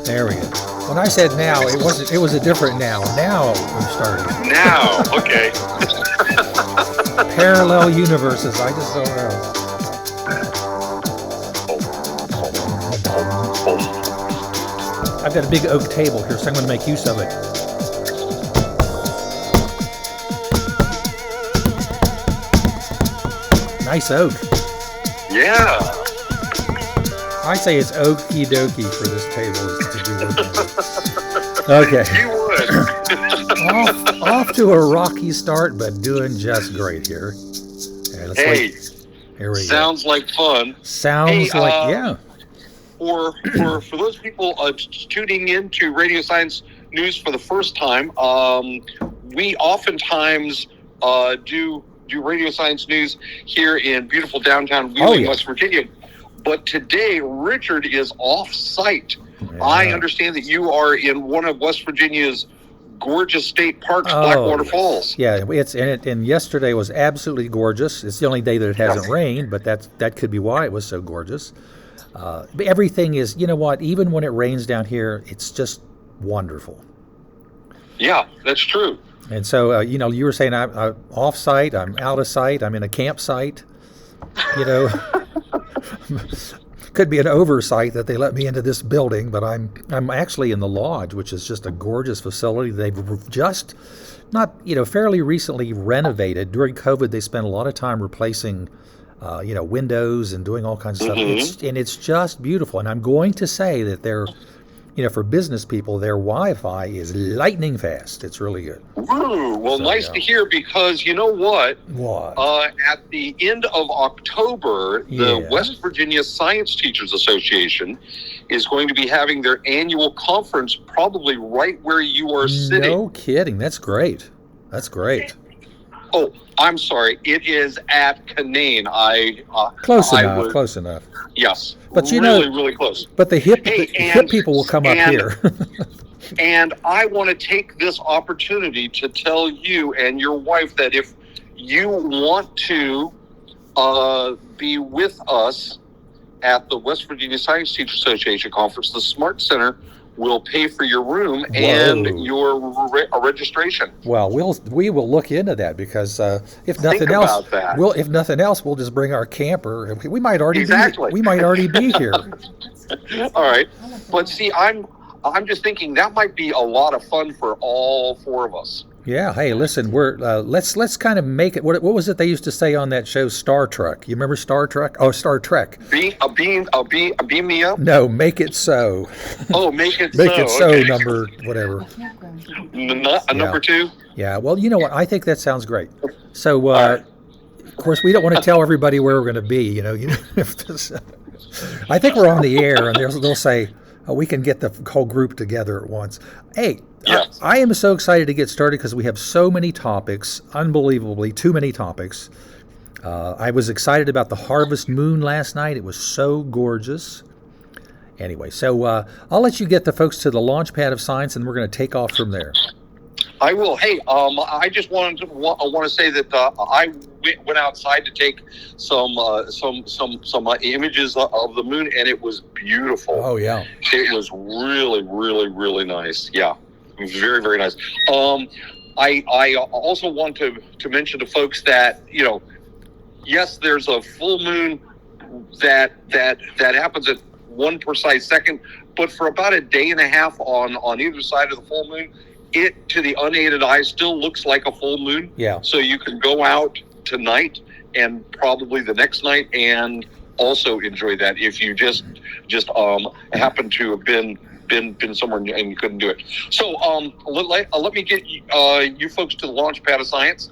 There we go. When I said now, it wasn't. It was a different now. Now we're starting. Now, okay. Parallel universes. I just don't know. I've got a big oak table here, so I'm going to make use of it. Nice oak. Yeah. I say it's okie dokie for this table to be working with. Okay. You would. off to a rocky start, but doing just great here. Okay, let's Hey, wait. Here we sounds like fun. Sounds Hey, like, yeah. For those people tuning in to Radio Science News for the first time, we oftentimes do Radio Science News here in beautiful downtown Wheeling, West Virginia. But today, Richard is off-site. Yeah. I understand that you are in one of West Virginia's gorgeous state parks, Blackwater Falls. Yeah, and yesterday was absolutely gorgeous. It's the only day that it hasn't rained, but that could be why it was so gorgeous. Everything is, you know what, even when it rains down here, it's just wonderful. Yeah, that's true. And so, you were saying I'm off-site, I'm out of sight, I'm in a campsite, Could be an oversight that they let me into this building, but I'm actually in the lodge, which is just a gorgeous facility. They've just fairly recently renovated. During COVID, they spent a lot of time replacing windows and doing all kinds of stuff. It's just beautiful. And I'm going to say that they're, for business people, their Wi-Fi is lightning fast. It's really good. Ooh, well, nice to hear, because you know what? What? At the end of October, the West Virginia Science Teachers Association is going to be having their annual conference probably right where you are sitting. No kidding. That's great. That's great. Oh, I'm sorry. It is at Canaan. Close enough. Yes. But really close. But the hip people will come up here. And I want to take this opportunity to tell you and your wife that if you want to be with us at the West Virginia Science Teachers Association Conference, the Smart Center will pay for your room and your registration. Well, we will look into that, because if nothing else, we'll just bring our camper. We might already be here. All right, but see, I'm just thinking that might be a lot of fun for all four of us. Yeah. Hey, listen, we're let's kind of make it. What was it they used to say on that show, Star Trek? You remember Star Trek? Oh, Star Trek. Beam me up. No, make it so. Oh, make it make so. it so. Okay. Number whatever. Number 2. Yeah. Well, you know what? I think that sounds great. So, of course, we don't want to tell everybody where we're going to be. I think we're on the air, and they'll say, we can get the whole group together at once. Hey, yes. I am so excited to get started because we have so many topics, unbelievably too many topics. I was excited about the harvest moon last night. It was so gorgeous. Anyway, so I'll let you get the folks to the launch pad of science, and we're going to take off from there. I will. Hey, I just want to say that I went outside to take some images of the moon, and it was beautiful. Oh yeah, it was really, really, really nice. Yeah, very, very nice. I also want to mention to folks that yes, there's a full moon that happens at one precise second, but for about a day and a half on either side of the full moon, it, to the unaided eye, still looks like a full moon. Yeah. So you can go out tonight and probably the next night and also enjoy that if you just happen to have been somewhere and you couldn't do it. So let me get you folks to the launch pad of science.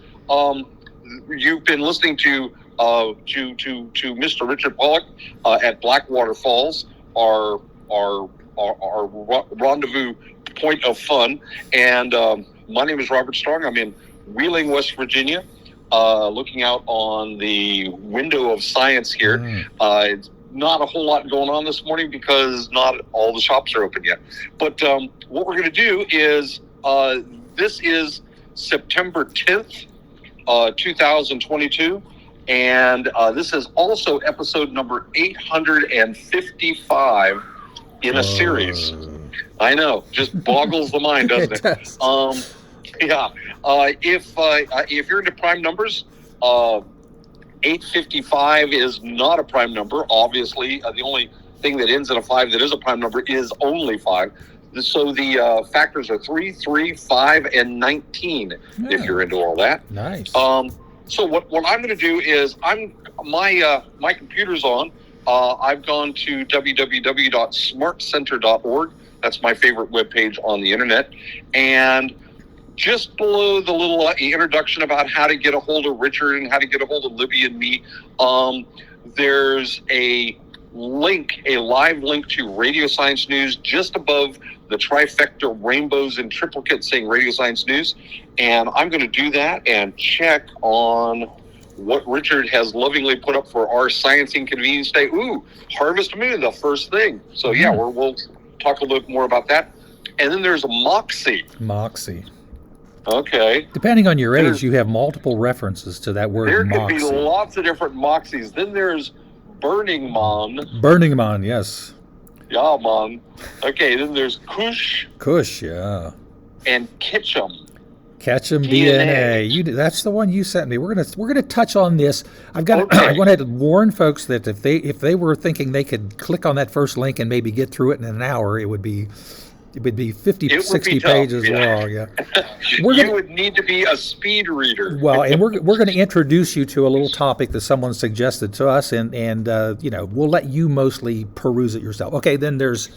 You've been listening to Mr. Richard Pollock at Blackwater Falls, our rendezvous point of fun. And my name is Robert Strong. I'm in Wheeling, West Virginia, looking out on the window of science here. It's not a whole lot going on this morning because not all the shops are open yet. But what we're going to do is this is September 10th, 2022. And this is also episode number 855 in a series. I know, just boggles the mind, doesn't it? It does. Yeah. If you're into prime numbers, 855 is not a prime number. Obviously, the only thing that ends in a 5 that is a prime number is only 5. So the factors are 3, 3, 5, and 19. If you're into all that. Nice. So what I'm going to do is my computer's on. I've gone to www.smartcenter.org. That's my favorite webpage on the internet, and just below the little introduction about how to get a hold of Richard and how to get a hold of Libby and me, there's a live link to Radio Science News just above the trifecta rainbows and triplicate saying Radio Science News. And I'm going to do that and check on what Richard has lovingly put up for our Sciencing Convenience Day. Ooh, Harvest Moon, the first thing. So yeah, we'll talk a little bit more about that. And then there's Moxie. Moxie. Okay. Depending on your age, you have multiple references to that word There Moxie. could be lots of different Moxies. Then there's Burning Man. Burning Man, yes. Yeah, man. Okay, then there's Kush Kush, yeah. and Ketchum. Ketchum DNA. That's the one you sent me. We're gonna touch on this. I've got. Okay. I wanted to warn folks that if they were thinking they could click on that first link and maybe get through it in an hour, it would be 50, 60 pages long. Yeah. You would need to be a speed reader. Well, and we're going to introduce you to a little topic that someone suggested to us, and we'll let you mostly peruse it yourself. Okay, then there's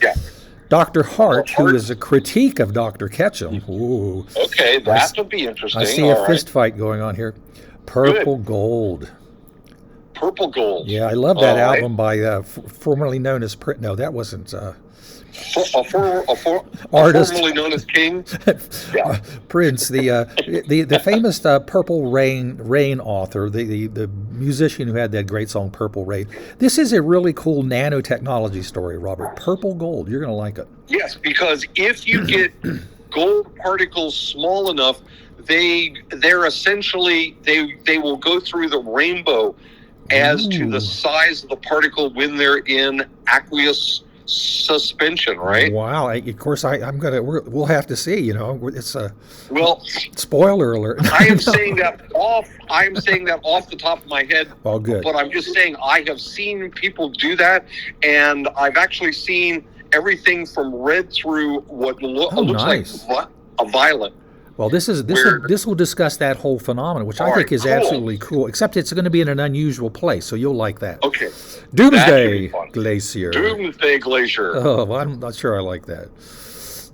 Dr. Hart, who is a critique of Dr. Ketchum. Ooh. Okay, that would be interesting. I see a fist fight going on here. Purple Gold. Purple Gold. Yeah, I love that album by formerly known as No, that wasn't. Artist, formerly known as King. Prince, the famous Purple Rain author, the musician who had that great song Purple Rain. This is a really cool nanotechnology story, Robert. Purple Gold, you're going to like it. Yes, because if you get gold particles small enough, they're essentially they will go through the rainbow as to the size of the particle when they're in aqueous suspension, right? Wow! Of course, we'll have to see. It's a spoiler alert. I am saying that off the top of my head. Oh, good. But I'm just saying I have seen people do that, and I've actually seen everything from red through what looks nice. Like a violet. Well, this will discuss that whole phenomenon, which I think is absolutely cool. Except it's going to be in an unusual place, so you'll like that. Okay. Doomsday Glacier. Doomsday Glacier. Oh, I'm not sure I like that.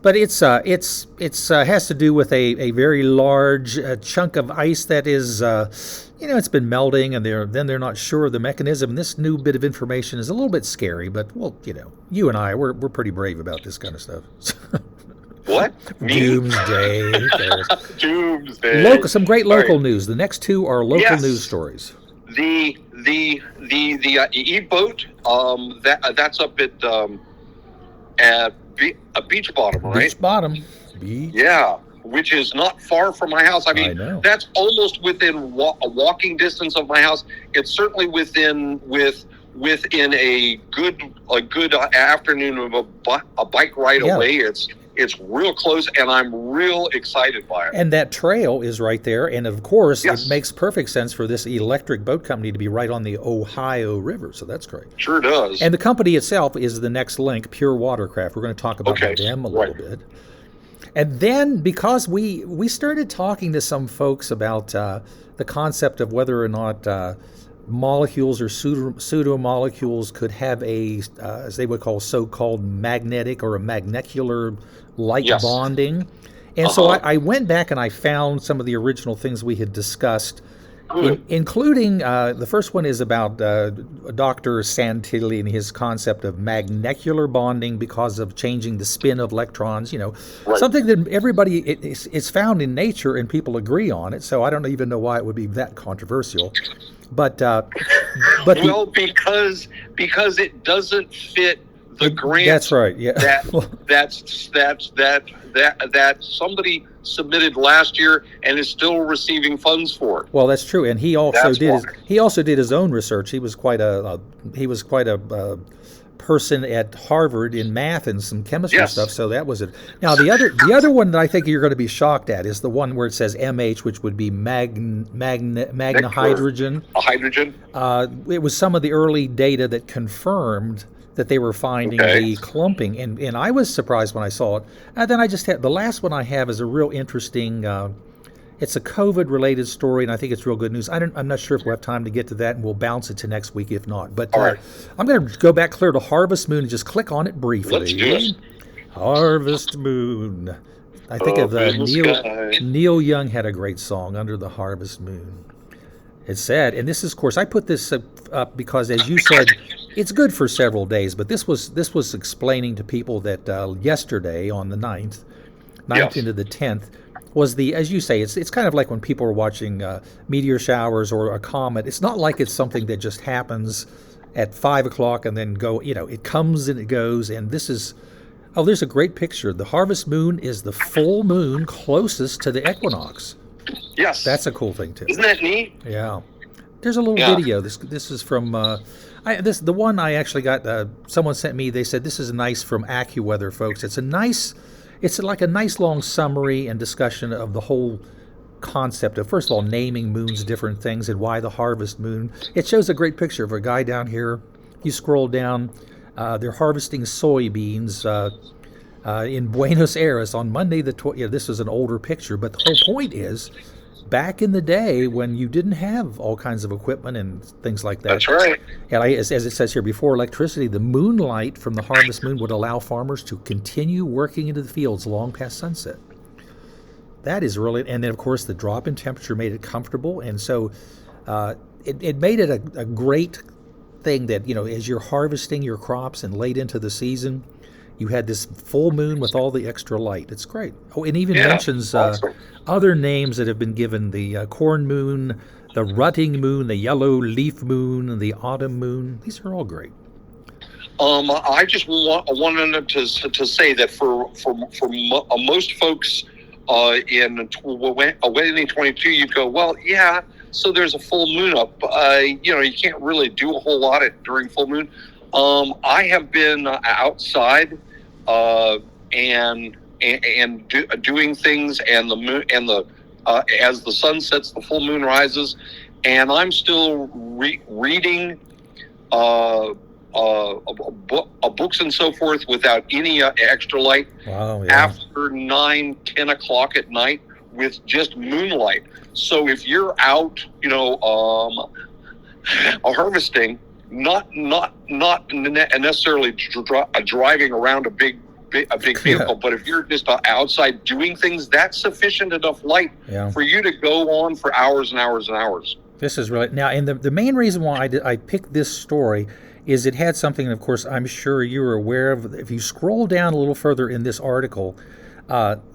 But it's has to do with a very large chunk of ice that is it's been melting, and they're not sure of the mechanism. This new bit of information is a little bit scary, but you and I we're pretty brave about this kind of stuff. What? Doomsday. Doomsday. Some great local news. The next two are local news stories. The e-boat that's up at Beach Bottom, right? Beach Bottom. Yeah, which is not far from my house. I mean, that's almost within a walking distance of my house. It's certainly within a good afternoon of a bike ride away. It's real close, and I'm real excited by it. And that trail is right there, and of course, it makes perfect sense for this electric boat company to be right on the Ohio River, so that's great. Sure does. And the company itself is the next link, Pure Watercraft. We're going to talk about them a little bit. And then, because we started talking to some folks about the concept of whether or not molecules or pseudo-molecules could have as they would call, so-called magnetic or a magnecular-like bonding. And so I went back and I found some of the original things we had discussed, including the first one is about Dr. Santilli and his concept of magnecular bonding because of changing the spin of electrons, something that everybody, it's found in nature and people agree on it, so I don't even know why it would be that controversial. But because it doesn't fit the grant. That's right. Yeah. that somebody submitted last year and is still receiving funds for it. Well, that's true, and he also did his own research. He was quite a person at Harvard in math and some chemistry Yes. stuff. So that was it. Now the other one that I think you're going to be shocked at is the one where it says MH, which would be magna hydrogen. A hydrogen. It was some of the early data that confirmed that they were finding the clumping, and I was surprised when I saw it. And then I just had the last one I have is a real interesting. It's a COVID-related story, and I think it's real good news. I'm not sure if we'll have time to get to that, and we'll bounce it to next week if not. But right. I'm going to go back clear to Harvest Moon and just click on it briefly. Let's do it. Harvest Moon. I think of Neil Young had a great song, Under the Harvest Moon. It's sad, and this is, of course, I put this up because, as you said, it's good for several days. But this was explaining to people that yesterday on the 9th into the 10th, was as you say, it's kind of like when people are watching meteor showers or a comet. It's not like it's something that just happens at 5 o'clock and then it comes and it goes. And this is, there's a great picture. The harvest moon is the full moon closest to the equinox. Yes. That's a cool thing too. Isn't that neat? Yeah. There's a little video. This is from the one I actually got. Someone sent me. They said this is nice from AccuWeather, folks. It's like a nice long summary and discussion of the whole concept of, first of all, naming moons different things and why the harvest moon. It shows a great picture of a guy down here. You scroll down, they're harvesting soybeans in Buenos Aires on Monday the 20th. This is an older picture, but the whole point is, back in the day when you didn't have all kinds of equipment and things like that. That's right. And as it says here, before electricity, the moonlight from the harvest moon would allow farmers to continue working into the fields long past sunset. That is really, and then of course the drop in temperature made it comfortable, and so it made it a great thing that, as you're harvesting your crops and late into the season, you had this full moon with all the extra light. It's great. Oh, and even mentions awesome. Other names that have been given: the corn moon, the rutting moon, the yellow leaf moon, the autumn moon. These are all great. I just wanted to say that for most folks in 2022, you'd go, well, yeah. So there's a full moon up. You can't really do a whole lot during full moon. I have been outside and doing things, and the moon and as the sun sets, the full moon rises, and I'm still reading books and so forth without any extra light. Wow, after 9-10 o'clock at night with just moonlight. So if you're out, harvesting, not necessarily driving around a big vehicle, but if you're just outside doing things, that's sufficient enough light for you to go on for hours and hours and hours. This is really now, and the main reason why I picked this story is it had something, and of course, I'm sure you were aware of. If you scroll down a little further in this article,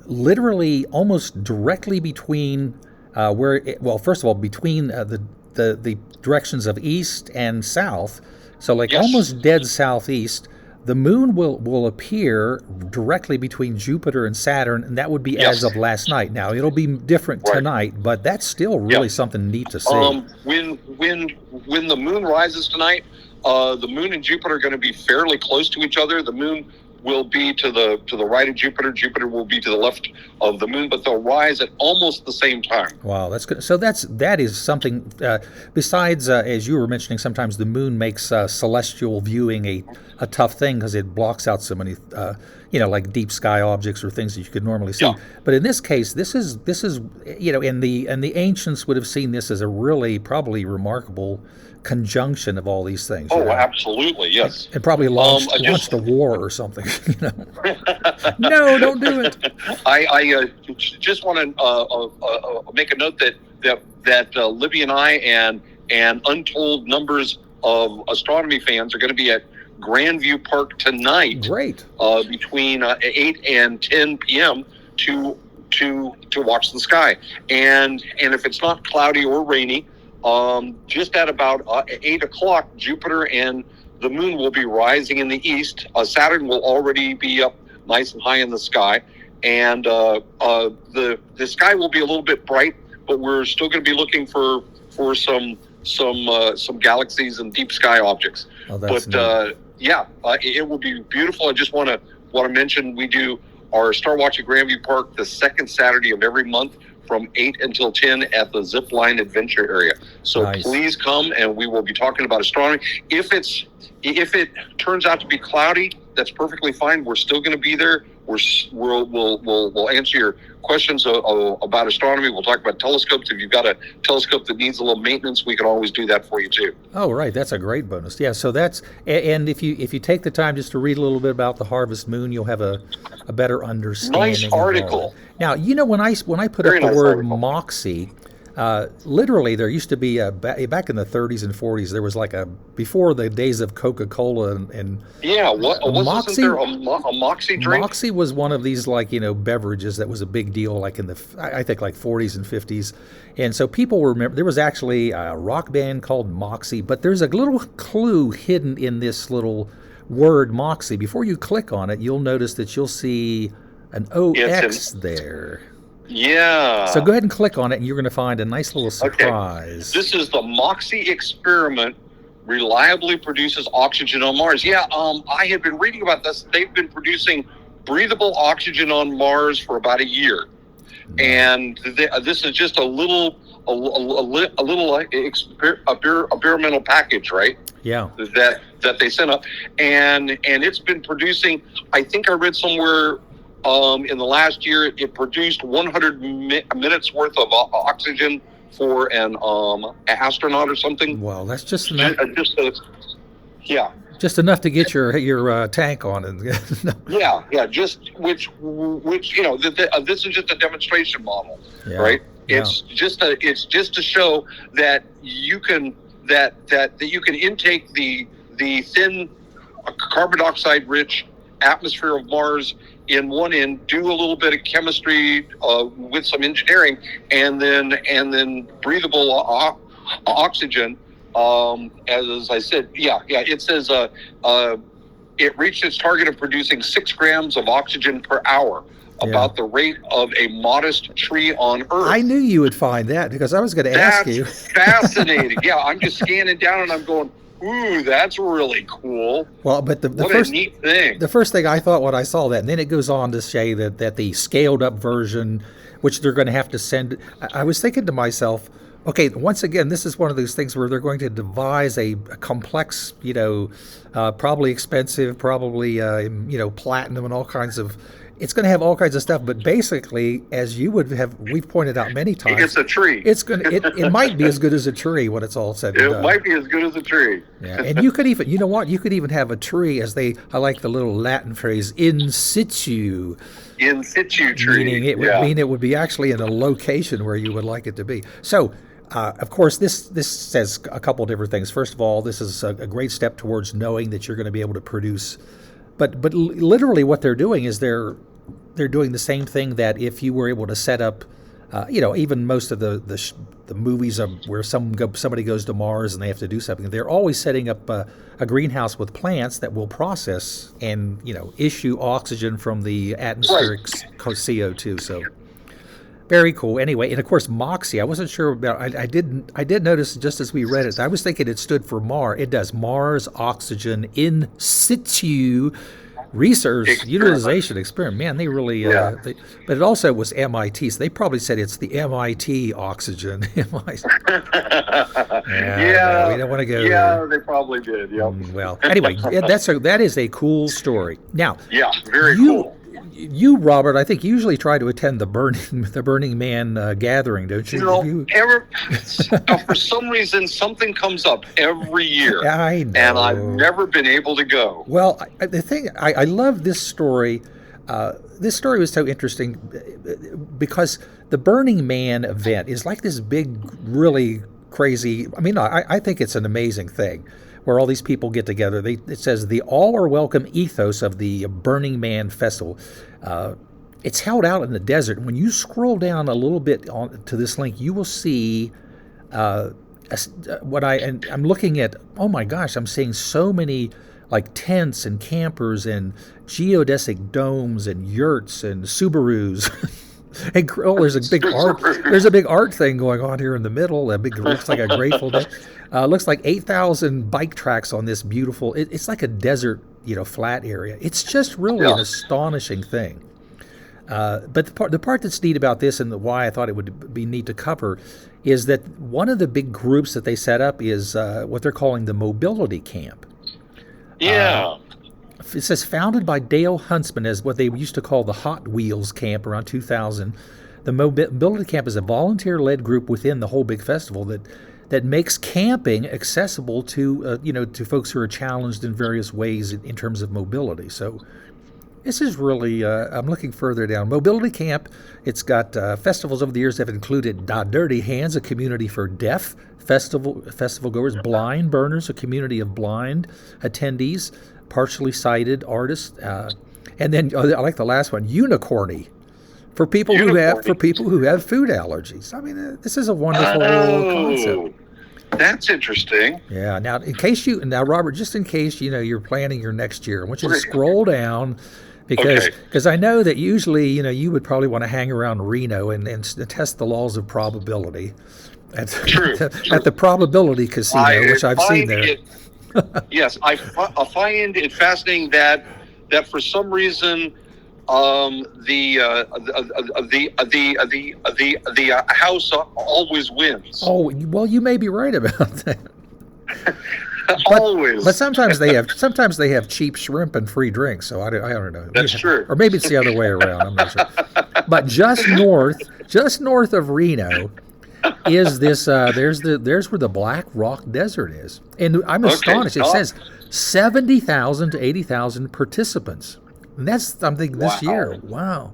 literally almost directly between first of all, between the directions of east and south, so almost dead southeast, the moon will appear directly between Jupiter and Saturn, and that would be as of last night. Now it'll be different tonight, but that's still really something neat to see. When the moon rises tonight, the moon and Jupiter are going to be fairly close to each other. The moon will be to the right of Jupiter. Jupiter will be to the left of the moon, but they'll rise at almost the same time. Wow, that's good. So that is something. Besides, as you were mentioning, sometimes the moon makes celestial viewing a tough thing because it blocks out so many, like deep sky objects or things that you could normally see. But in this case, this is and the ancients would have seen this as a really probably remarkable conjunction of all these things. Absolutely, yes. And probably launched a war or something. No, don't do it. I just want to make a note that Libby and I and untold numbers of astronomy fans are going to be at Grandview Park tonight. Great. Between 8 and 10 p.m. to watch the sky, and if it's not cloudy or rainy, just at about 8 o'clock, Jupiter and the moon will be rising in the east. Saturn will already be up nice and high in the sky, and the sky will be a little bit bright, but we're still going to be looking for some galaxies and deep sky objects. Oh, that's but it will be beautiful. I just want to mention we do our Star Watch at Grandview Park the second Saturday of every month from 8 until 10 at the Zip Line Adventure area. So Nice. Please come, and we will be talking about astronomy. If it turns out to be cloudy, that's perfectly fine. We're still going to be there. We'll answer your questions about astronomy. We'll talk about telescopes. If you've got a telescope that needs a little maintenance, we can always do that for you too. Oh, right. That's a great bonus. Yeah. So that's, and if you take the time just to read a little bit about the harvest moon, you'll have a better understanding. Nice article. Now, when I put Very up the nice word article. Moxie, literally there used to be back in the 30s and 40s, there was before the days of Coca-Cola and wasn't there a Moxie drink? Moxie was one of these beverages that was a big deal in the I think 40s and 50s, and so people remember there was actually a rock band called Moxie, but there's a little clue hidden in this little word Moxie. Before you click on it, you'll notice that you'll see an OX there. Yeah. So go ahead and click on it, and you're going to find a nice little surprise. Okay. This is the Moxie experiment. Reliably produces oxygen on Mars. Yeah, I had been reading about this. They've been producing breathable oxygen on Mars for about a year, and this is just a little experimental package, right? Yeah. That they sent up, and it's been producing. I think I read somewhere. In the last year, it produced 100 minutes worth of oxygen for an astronaut or something. Well, that's just enough. Yeah. Just enough to get your tank on it. Yeah. Just which this is just a demonstration model, right? Yeah. It's just to show that you can that you can intake the thin carbon dioxide rich atmosphere of Mars in one end, do a little bit of chemistry with some engineering, and then breathable oxygen. As I said, it says it reached its target of producing 6 grams of oxygen per hour, about the rate of a modest tree on Earth. I knew you would find that because I was going to ask you. That's fascinating. Yeah, I'm just scanning down and I'm going, ooh, that's really cool. Well, but what a neat thing. The first thing I thought when I saw that, and then it goes on to say that the scaled up version, which they're going to have to send, I was thinking to myself, okay, once again, this is one of those things where they're going to devise a complex, probably expensive, probably, platinum and all kinds of, it's going to have all kinds of stuff, but basically, as we've pointed out many times, it's a tree. It might be as good as a tree when it's all said and done. It might be as good as a tree. Yeah, and you could even, you could even have a tree I like the little Latin phrase, in situ. In situ tree. Meaning it would mean it would be actually in a location where you would like it to be. So, of course, this says a couple different things. First of all, this is a great step towards knowing that you're going to be able to produce. But literally what they're doing is they're doing the same thing that if you were able to set up, even most of the movies where somebody goes to Mars and they have to do something, they're always setting up a greenhouse with plants that will process and issue oxygen from the atmospheric CO2. So very cool. Anyway, and of course Moxie, I wasn't sure about. I did notice just as we read it, I was thinking it stood for Mars. It does, Mars Oxygen In Situ Research Utilization Experiment. Man, they really. But it also was MIT, so they probably said it's the MIT oxygen. We don't want to go. Yeah, they probably did. Yep. Well, anyway, that is a cool story. Now, very cool. You, Robert, I think usually try to attend the Burning Man gathering, don't you? For some reason, something comes up every year. I know. And I've never been able to go. Well, I love this story. This story was so interesting because the Burning Man event is like this big, really crazy. I mean, I think it's an amazing thing where all these people get together. It says the all are welcome ethos of the Burning Man Festival. It's held out in the desert. When you scroll down a little bit to this link, you will see I'm looking at. Oh my gosh, I'm seeing so many tents and campers and geodesic domes and yurts and Subarus. And there's a big art. There's a big art thing going on here in the middle. A big looks like a Grateful Dead. Looks like 8,000 bike tracks on this beautiful. It's like a desert, flat area. It's just really an astonishing thing. But the part that's neat about this, and why I thought it would be neat to cover, is that one of the big groups that they set up is what they're calling the Mobility Camp. Yeah. It says founded by Dale Huntsman as what they used to call the Hot Wheels Camp around 2000. The Mobility Camp is a volunteer-led group within the whole big festival that makes camping accessible to to folks who are challenged in various ways in terms of mobility. So this is really I'm looking further down. Mobility Camp. It's got festivals over the years that have included Da Dirty Hands, a community for deaf festival goers, Blind Burners, a community of blind attendees, partially sighted artists, and then I like the last one, Unicorny, for people who have food allergies. I mean, this is a wonderful concept. That's interesting. Yeah. Now, Robert, just in case you're planning your next year, I want you to scroll down because I know that usually you would probably want to hang around Reno and test the laws of probability at the probability casino, which I've seen there. Yes, I find it fascinating that for some reason the house always wins. Oh well, you may be right about that. Always. But sometimes they have cheap shrimp and free drinks. So I don't know. That's true. Or maybe it's the other way around. I'm not sure. But just north of Reno is this there's where the Black Rock Desert is, and I'm astonished. It says 70,000 to 80,000 participants, and that's something this year. Wow,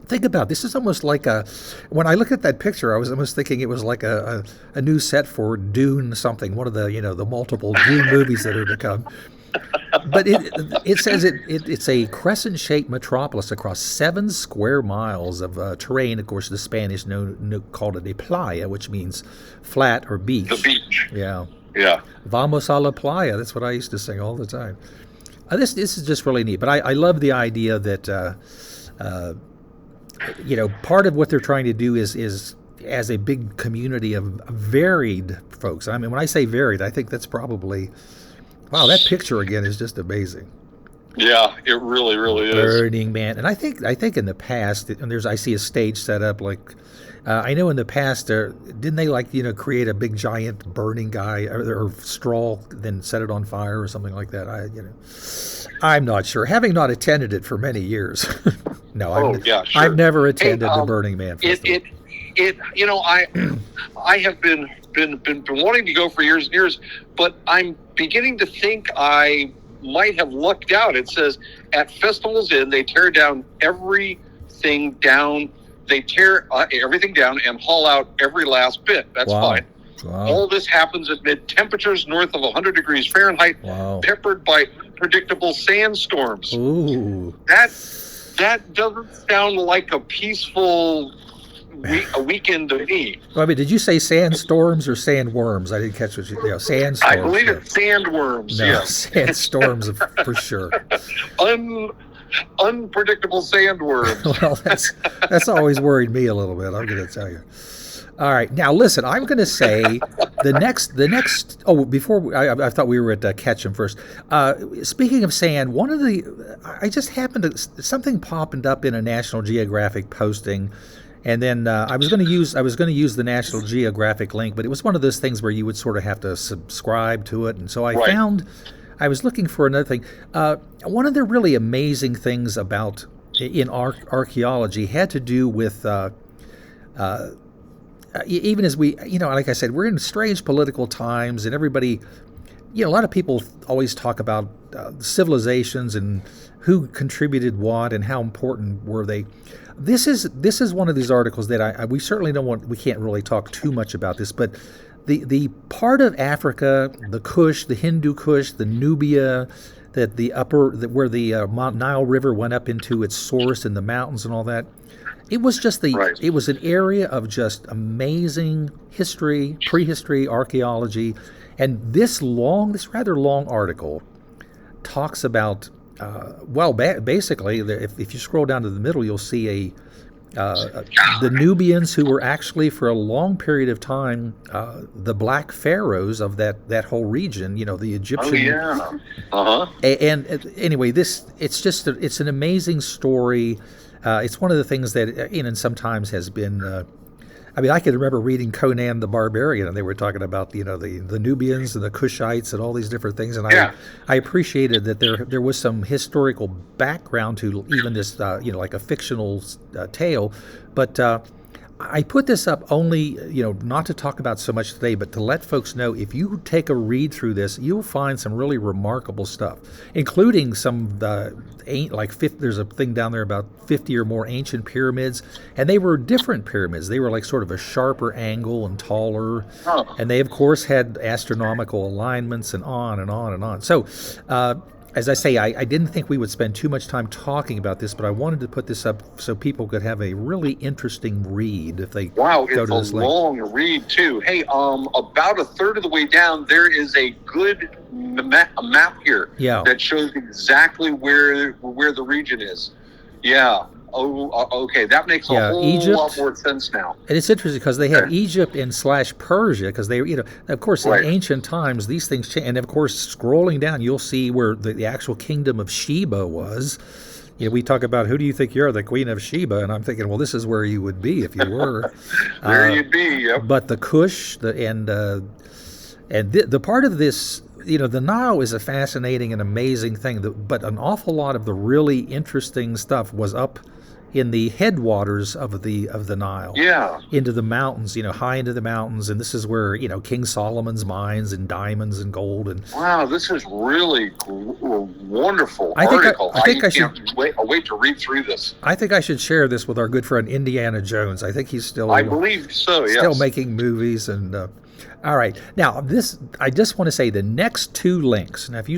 think about this. Is almost like when I look at that picture, I was almost thinking it was like a new set for Dune something, one of the the multiple Dune movies that are to come. But it says it's a crescent-shaped metropolis across 7 square miles of terrain. Of course, the Spanish called it a playa, which means flat or beach. The beach. Yeah. Yeah. Vamos a la playa. That's what I used to sing all the time. This is just really neat. But I love the idea that part of what they're trying to do is as a big community of varied folks. I mean, when I say varied, I think that's probably. Wow, that picture again is just amazing. Yeah, it really, really is. Burning Man, and I think in the past, and I see a stage set up like, I know in the past, didn't they create a big giant burning guy or straw, then set it on fire or something like that? I'm not sure. Having not attended it for many years, no, sure. I've never attended the Burning Man festival. I have been wanting to go for years and years, but I'm beginning to think I might have lucked out. It says at Festivals Inn, they tear down everything down. They tear everything down and haul out every last bit. That's fine. Wow. All this happens at mid temperatures north of 100 degrees Fahrenheit, peppered by unpredictable sandstorms. Ooh. That doesn't sound like a peaceful a weekend to me. Well, I mean, did you say sandstorms or sandworms? I didn't catch what you sandstorms. I believe it's sandworms. No, yes. Sandstorms for sure. Unpredictable sandworms. Well, that's always worried me a little bit. I'm going to tell you. All right, now listen. I'm going to say the next. Oh, before I thought we were at Ketchum first. Speaking of sand, I just happened to something popped up in a National Geographic posting. And then I was going to use the National Geographic link, but it was one of those things where you would sort of have to subscribe to it. And so I was looking for another thing. One of the really amazing things in archaeology had to do with even as we, like I said, we're in strange political times, and everybody, a lot of people always talk about civilizations and who contributed what and how important were they. This is one of these articles that we certainly we can't really talk too much about this, but the part of Africa, the Kush, the Hindu Kush, the Nubia, where the Nile River went up into its source in the mountains and all that, it was just it was an area of just amazing history, prehistory, archaeology, and this rather long article talks about basically, if you scroll down to the middle, you'll see the Nubians, who were actually for a long period of time the black pharaohs of that whole region. The Egyptian. Oh yeah. And anyway, it's an amazing story. It's one of the things that sometimes has been. I can remember reading Conan the Barbarian, and they were talking about the Nubians and the Kushites and all these different things, and I appreciated that there was some historical background to even this like a fictional tale, but I put this up only not to talk about so much today, but to let folks know if you take a read through this, you'll find some really remarkable stuff, including some there's a thing down there about 50 or more ancient pyramids, and they were different pyramids. They were like sort of a sharper angle and taller, and they of course had astronomical alignments and on and on and on. So as I say, I didn't think we would spend too much time talking about this, but I wanted to put this up so people could have a really interesting read if they go to this link. Wow, it's a long read too. Hey, about a third of the way down, there is a good map here that shows exactly where the region is. Yeah. Oh, okay. That makes a whole lot more sense now. And it's interesting because they have Egypt and / Persia, because they, of course, in ancient times, these things change. And of course, scrolling down, you'll see where the actual kingdom of Sheba was. We talk about, who do you think you're, the Queen of Sheba? And I'm thinking, well, this is where you would be if you were. Where you'd be, yep. But the Kush, the part of this, the Nile is a fascinating and amazing thing, but an awful lot of the really interesting stuff was up in the headwaters of the Nile, into the mountains, high into the mountains, and this is where King Solomon's mines and diamonds and gold and. Wow, this is really wonderful article. I can't wait to read through this. I think I should share this with our good friend Indiana Jones. I think he's still. I believe so. Still making movies and. All right, now I just want to say the next two links. Now, if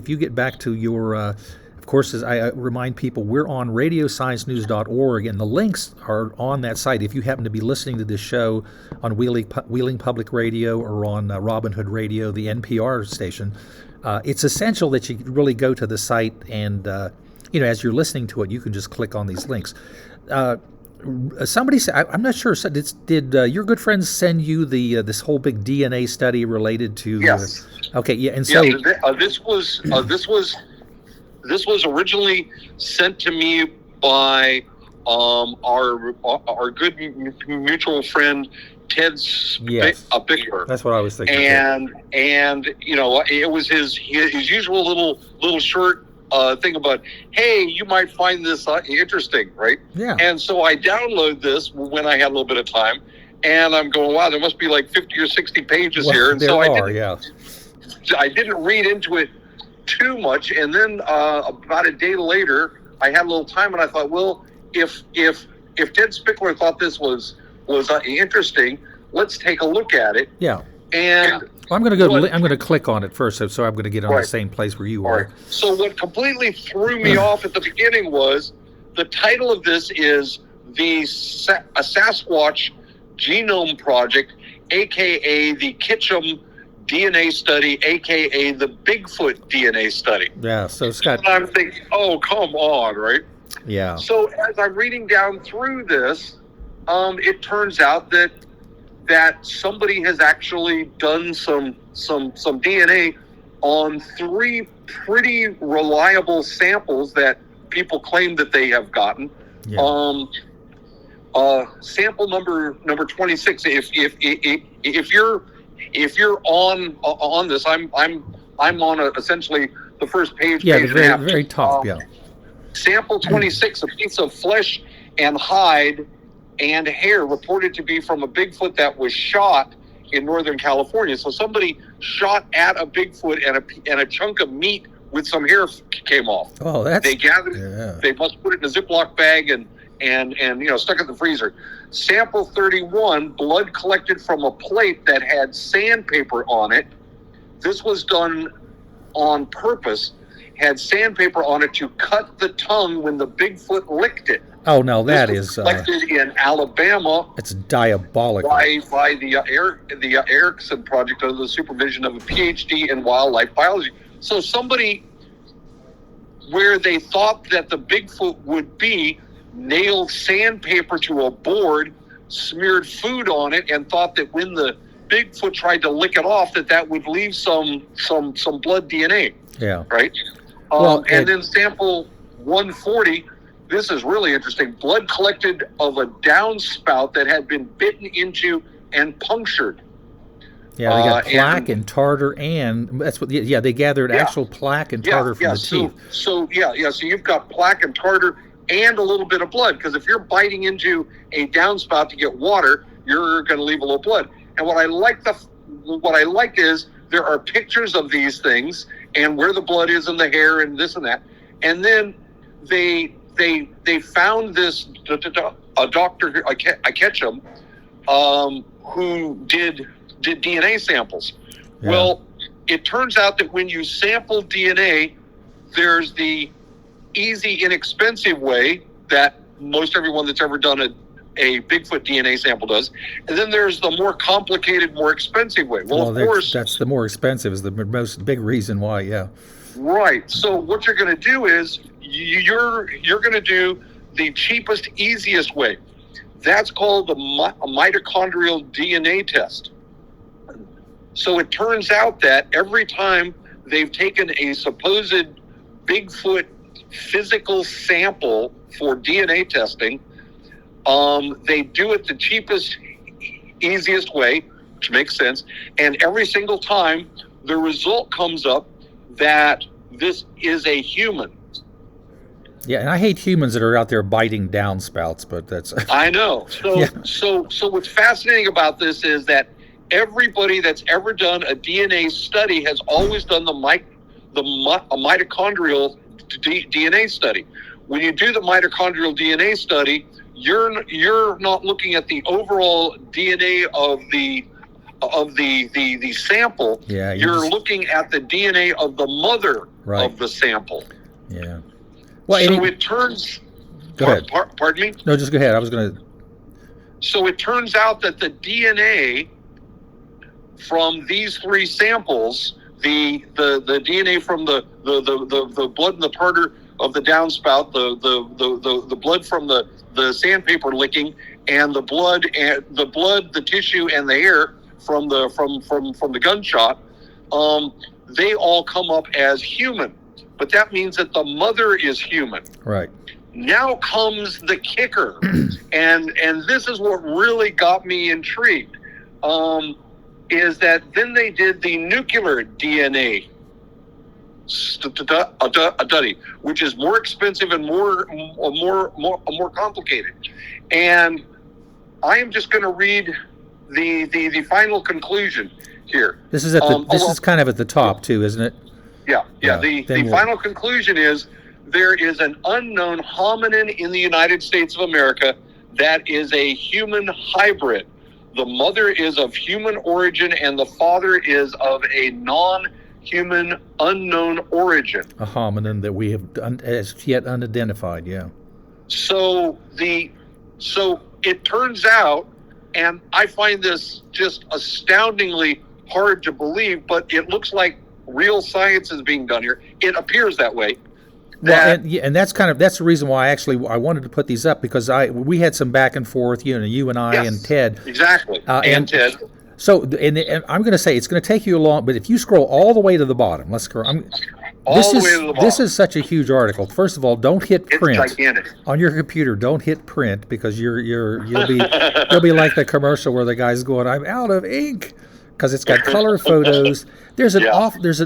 you get back to your. Of course, as I remind people, we're on radiosciencenews.org, and the links are on that site. If you happen to be listening to this show on Wheeling Public Radio or on Robin Hood Radio, the NPR station, it's essential that you really go to the site and, as you're listening to it, you can just click on these links. Somebody said, I'm not sure, did your good friends send you this whole big DNA study related to... Yes. Okay, yeah, and so... This was originally sent to me by our good mutual friend Ted Bickler. That's what I was thinking. And it was his usual little short thing about, hey, you might find this interesting, right? Yeah. And so I download this when I had a little bit of time, and I'm going, wow, there must be like 50 or 60 pages here. And so I didn't read into it too much, and then about a day later, I had a little time, and I thought, well, if Ted Spickler thought this was interesting, let's take a look at it. Yeah. And well, I'm going to click on it first, so I'm going to get on the same place where you are. Right. So what completely threw me off at the beginning was the title of this is the Sasquatch Genome Project, aka the Kitchum DNA study, aka the Bigfoot DNA study. Yeah, so Scott. And I'm thinking, oh, come on, right? Yeah. So as I'm reading down through this, it turns out that somebody has actually done some DNA on 3 pretty reliable samples that people claim that they have gotten. Yeah. Sample number 26. If you're on this, I'm on essentially the first page. Yeah, the very top. Sample 26, a piece of flesh and hide and hair reported to be from a Bigfoot that was shot in Northern California. So somebody shot at a Bigfoot, and a chunk of meat with some hair came off. Oh, they gathered it. They must put it in a Ziploc bag and stuck it in the freezer. Sample 31, blood collected from a plate that had sandpaper on it. This was done on purpose. Had sandpaper on it to cut the tongue when the Bigfoot licked it. Oh, no, that is collected in Alabama. It's diabolical. By the Erickson Project under the supervision of a PhD in wildlife biology. So somebody, where they thought that the Bigfoot would be, nailed sandpaper to a board, smeared food on it, and thought that when the Bigfoot tried to lick it off, that would leave some blood DNA. Yeah. Right. And then sample 140. This is really interesting. Blood collected of a downspout that had been bitten into and punctured. Yeah, they got plaque and tartar, and that's what. Yeah, they gathered actual plaque and tartar from the teeth. So you've got plaque and tartar and a little bit of blood, because if you're biting into a downspout to get water, you're going to leave a little blood. And what I like is there are pictures of these things and where the blood is in the hair and this and that. And then they found this a doctor, I catch him, who did DNA samples. Yeah. Well, it turns out that when you sample DNA, there's the easy, inexpensive way that most everyone that's ever done a Bigfoot DNA sample does. And then there's the more complicated, more expensive way. Well, of course, that's the more expensive is the most big reason why. Yeah. Right. So what you're going to do is you're going to do the cheapest, easiest way. That's called a mitochondrial DNA test. So it turns out that every time they've taken a supposed Bigfoot physical sample for DNA testing, they do it the cheapest, easiest way, which makes sense. And every single time, the result comes up that this is a human. Yeah, and I hate humans that are out there biting downspouts, but that's... I know. So what's fascinating about this is that everybody that's ever done a DNA study has always done a mitochondrial DNA study. When you do the mitochondrial DNA study, you're not looking at the overall DNA of the sample. Yeah, you're looking at the DNA of the mother of the sample. Yeah. Well, so it turns. Go ahead. Pardon me? No, just go ahead. I was going to. So it turns out that the DNA from these three samples, the DNA from the blood and the tartar of the downspout, the blood from the sandpaper licking, and the blood, the tissue, and the hair from the gunshot, they all come up as human. But that means that the mother is human. Right. Now comes the kicker, and this is what really got me intrigued. Is that then they did the nuclear DNA study, which is more expensive and more complicated. And I am just going to read the final conclusion here. This is is kind of at the top too, isn't it? Yeah. The final conclusion is there is an unknown hominin in the United States of America that is a human hybrid. The mother is of human origin and the father is of a non-human unknown origin. A hominin that we have as yet unidentified, yeah. So it turns out, and I find this just astoundingly hard to believe, but it looks like real science is being done here. It appears that way. And that's the reason why I wanted to put these up, because we had some back and forth, you and I and Ted. Exactly. And Ted. So, and I'm going to say it's going to take you a long, but if you scroll all the way to the bottom, let's scroll. This is such a huge article. First of all, don't hit print. It's gigantic. On your computer. Don't hit print, because you'll be like the commercial where the guy's going, "I'm out of ink," because it's got color photos. There's an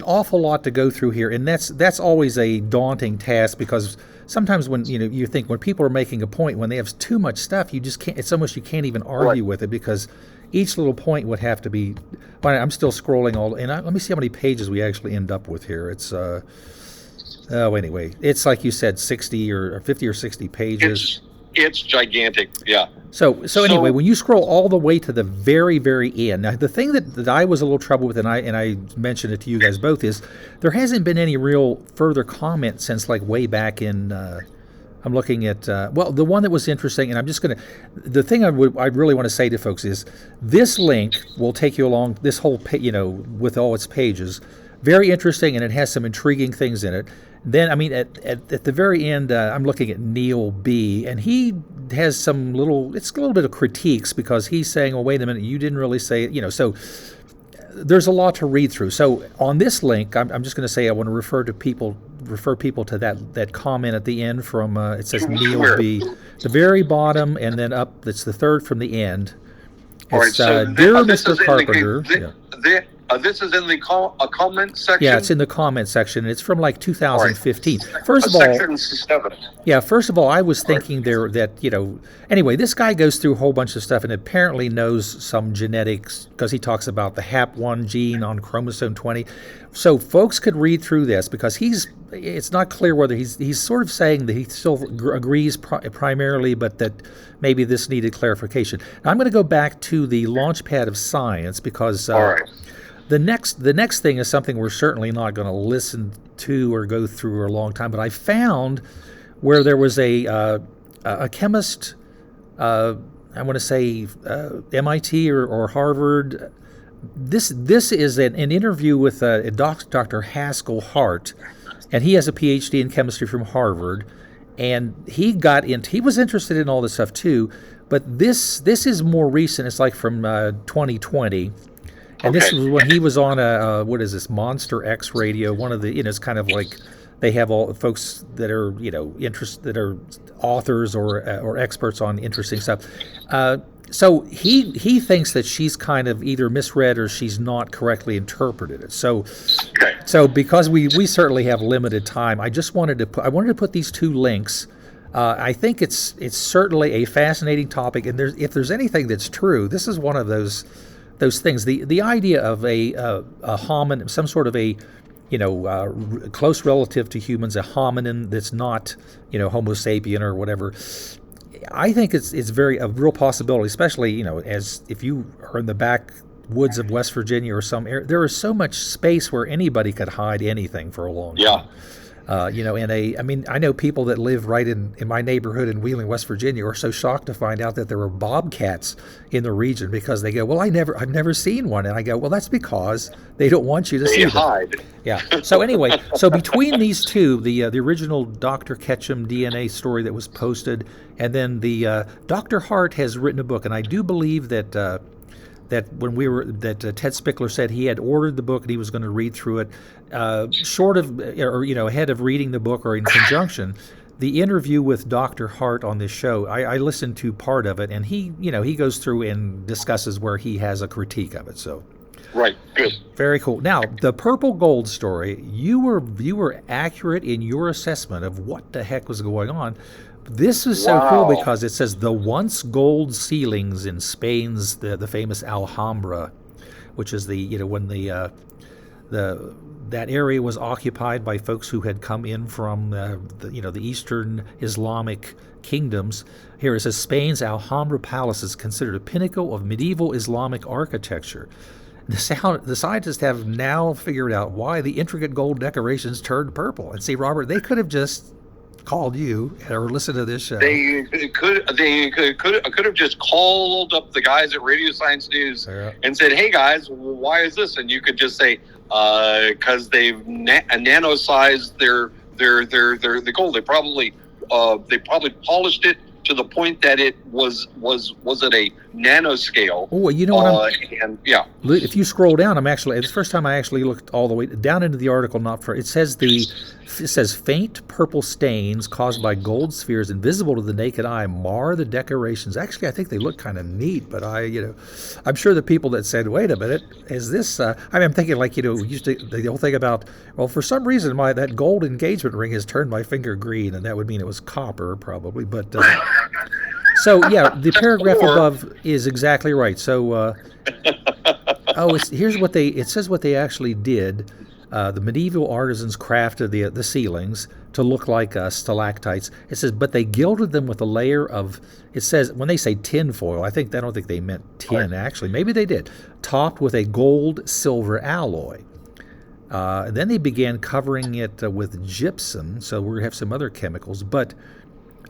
awful lot to go through here, and that's always a daunting task, because sometimes when you think when people are making a point, when they have too much stuff, you just can't. It's almost you can't even argue with it, because each little point would have to be. I'm still scrolling let me see how many pages we actually end up with here. It's anyway, it's like you said, 60 or 50 or 60 pages. It's gigantic, yeah. So anyway, when you scroll all the way to the very, very end, now the thing that I was a little trouble with, and I mentioned it to you guys both, is there hasn't been any real further comment since like way back in. I'm looking at the one that was interesting, and I'm just going to. The thing I really want to say to folks is this link will take you along this whole with all its pages. Very interesting, and it has some intriguing things in it. Then, I mean, at the very end, I'm looking at Neil B., and he has it's a little bit of critiques because he's saying, well, wait a minute, you didn't really say it, so there's a lot to read through. So on this link, I'm just going to say I want to refer people to that comment at the end from, it says Neil B., the very bottom, and then up, it's the third from the end. All right, It's, so Dear this Mr. is in Carpenter. this is in the comment section? Yeah, it's in the comment section. It's from like 2015. Right. First of all, Section 7. yeah, first of all, I was thinking there that, anyway, this guy goes through a whole bunch of stuff and apparently knows some genetics because he talks about the HAP1 gene on chromosome 20. So folks could read through this because it's not clear whether he's sort of saying that he still agrees primarily, but that maybe this needed clarification. Now, I'm going to go back to the Launchpad of Science because All right. the next thing is something we're certainly not going to listen to or go through for a long time, but I found where there was a chemist, I want to say MIT or Harvard. This is an interview with Dr. Haskell Hart, and he has a PhD in chemistry from Harvard, and he was interested in all this stuff too, but this is more recent. It's like from 2020. And this was when he was on what is this, Monster X radio, one of the, it's kind of like they have all folks that are, that are authors or experts on interesting stuff. So he thinks that she's kind of either misread or she's not correctly interpreted it. So because we certainly have limited time, I wanted to put these two links. I think it's certainly a fascinating topic, and if there's anything that's true, this is one of those things. The idea of a hominin, some sort of a close relative to humans, a hominin that's not Homo sapien or whatever. I think it's a real possibility, especially as if you are in the backwoods of West Virginia or some area. There is so much space where anybody could hide anything for a long time. I know people that live right in my neighborhood in Wheeling, West Virginia, are so shocked to find out that there were bobcats in the region because they go, well, I've never seen one, and I go, well, that's because they don't want you to see them. They hide. Yeah. So anyway, between these two, the original Dr. Ketchum DNA story that was posted, and then the Dr. Hart has written a book, and I do believe that Ted Spickler said he had ordered the book and he was going to read through it, ahead of reading the book or in conjunction. The interview with Dr. Hart on this show, I listened to part of it, and he goes through and discusses where he has a critique of it. So, right, good, very cool. Now, the purple gold story, you were accurate in your assessment of what the heck was going on. This is so cool because it says the once gold ceilings in Spain's the famous Alhambra, which is when that area was occupied by folks who had come in from the Eastern Islamic kingdoms. Here it says Spain's Alhambra Palace is considered a pinnacle of medieval Islamic architecture. The scientists have now figured out why the intricate gold decorations turned purple. And see, Robert, they could have just called you or listened to this show. They could have just called up the guys at Radio Science News and said, "Hey guys, why is this?" And you could just say, "Because they've nano-sized their gold. They probably polished it to the point that it was at a nanoscale." Oh, you know what? If you scroll down, it's the first time I actually looked all the way down into the article. It says faint purple stains caused by gold spheres invisible to the naked eye mar the decorations. Actually, I think they look kind of neat, but I'm sure the people that said, "Wait a minute, is this?" I'm thinking we used to the whole thing about, well, for some reason that gold engagement ring has turned my finger green, and that would mean it was copper probably, but. So yeah, the paragraph above is exactly right. So, it says what they actually did. The medieval artisans crafted the ceilings to look like stalactites. It says, but they gilded them with a layer of. It says when they say tin foil, I don't think they meant tin actually. Maybe they did. Topped with a gold-silver alloy. And then they began covering it with gypsum. So we're gonna have some other chemicals, but.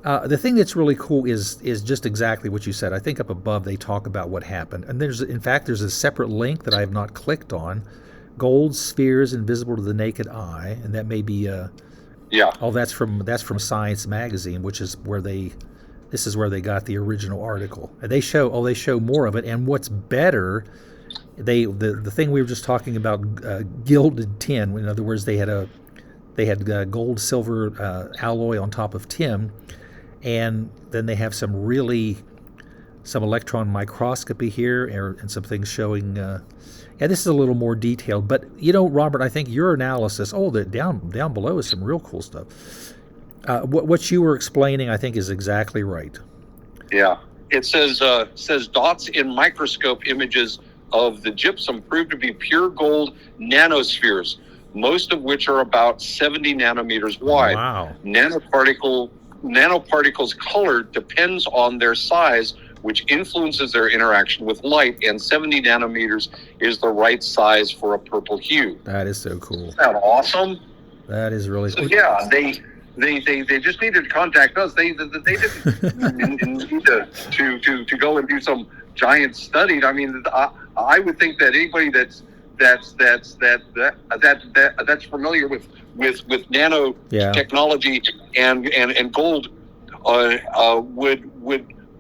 The thing that's really cool is just exactly what you said. I think up above they talk about what happened. And there's a separate link that I have not clicked on. Gold spheres invisible to the naked eye. And that may be Yeah. Oh, that's from Science Magazine, which is where this is where they got the original article. And they show more of it. And what's better, the thing we were just talking about, gilded tin. In other words, they had gold silver alloy on top of tin, and then they have some electron microscopy here, and some things showing. This is a little more detailed, but Robert, I think your analysis. Oh, down below is some real cool stuff. What you were explaining, I think, is exactly right. Yeah, it says dots in microscope images of the gypsum prove to be pure gold nanospheres, most of which are about 70 nanometers wide. Wow. Nanoparticles' color depends on their size, which influences their interaction with light, and 70 nanometers is the right size for a purple hue. That is so cool. Isn't that awesome? That is really cool. So, yeah, they just needed to contact us. They didn't need to go and do some giant study. I mean, I would think that anybody that's familiar with nano technology and gold